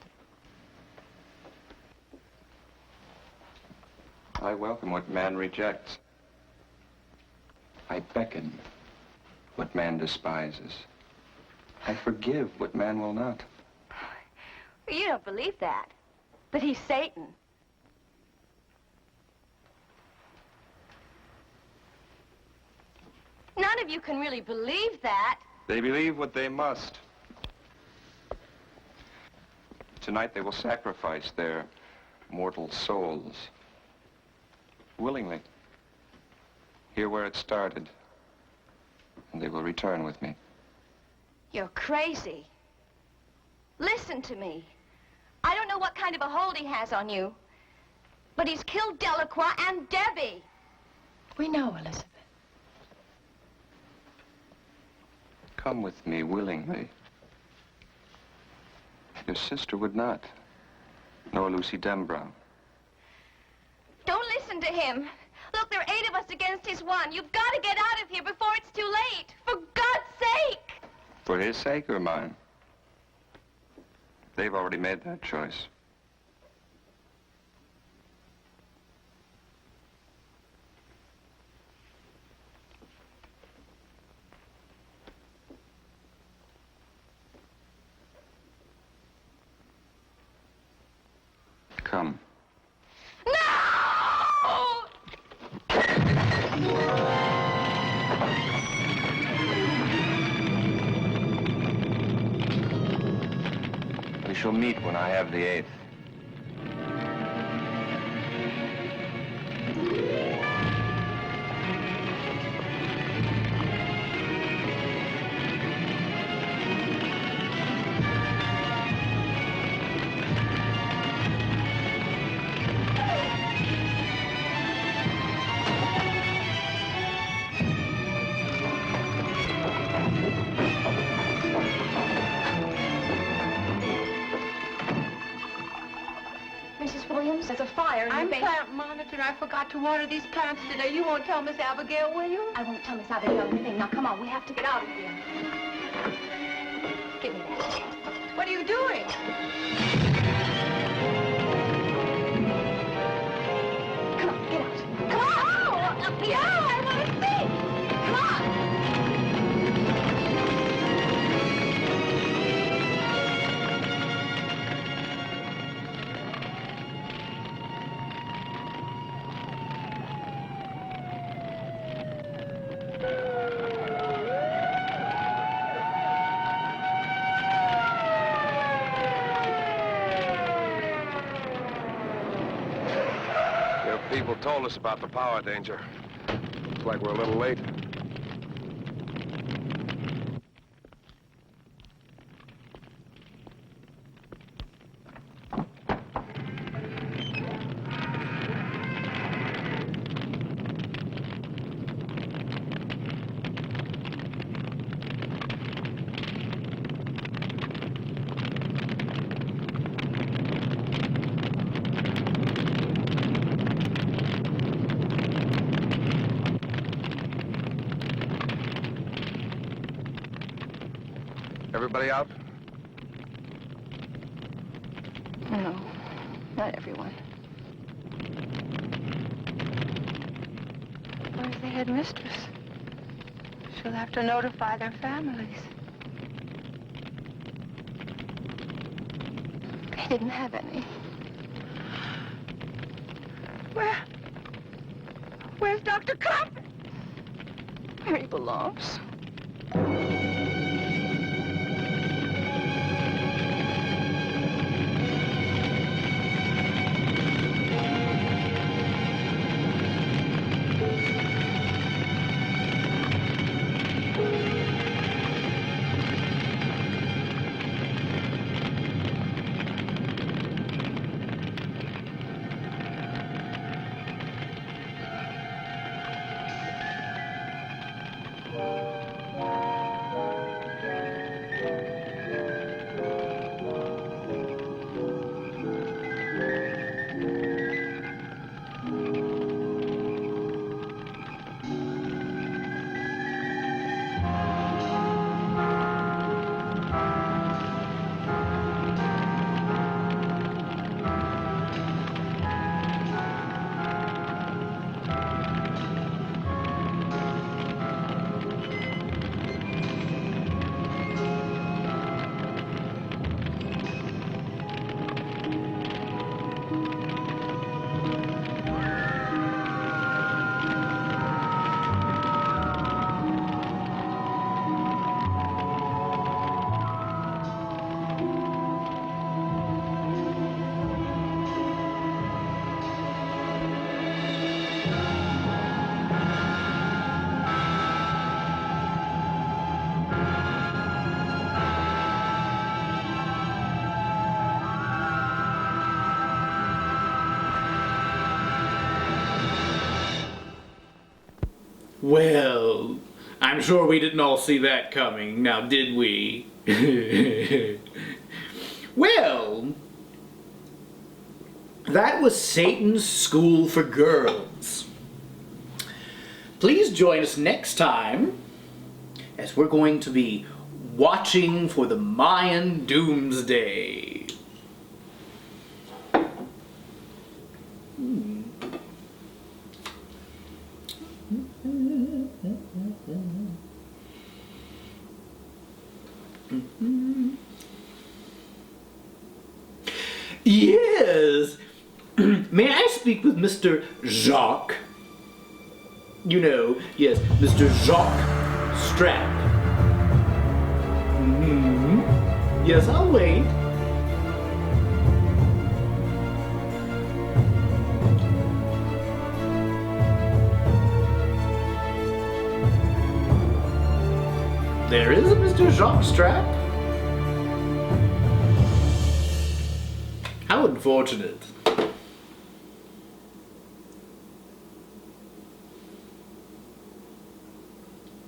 I welcome what man rejects. I beckon what man despises. I forgive what man will not. You don't believe that. But he's Satan. None of you can really believe that. They believe what they must. Tonight they will sacrifice their mortal souls. Willingly. Here where it started. And they will return with me. You're crazy. Listen to me. I don't know what kind of a hold he has on you, but he's killed Delacroix and Debbie. We know, Elizabeth. Come with me willingly. Your sister would not, nor Lucy Denbrow. Don't listen to him. Look, there are 8 of us against his 1. You've got to get out of here before it's too late. For God's sake! For his sake or mine? They've already made that choice. Come. No! We shall meet when I have the 8th. There's a fire in I'm the plant monitor. I forgot to water these plants today. You won't tell Miss Abigail, will you? I won't tell Miss Abigail anything. Now, come on, we have to get out of here. Give me that. What are you doing? Come on, get out. Come on! Oh, yeah, I want to see! Come on! Your people told us about the power danger. Looks like we're a little late. Everybody out? No, not everyone. Where's the headmistress? She'll have to notify their families. They didn't have any. Where's Dr. Carpenter? Where he belongs. Well, I'm sure we didn't all see that coming, now did we? Well, that was Satan's School for Girls. Please join us next time as we're going to be watching for the Mayan Doomsday. Yes. May I speak with Mr. Jacques? You know, yes, Mr. Jacques Strap. Yes, I'll wait. There is a Mr. Jacques Strap. How unfortunate.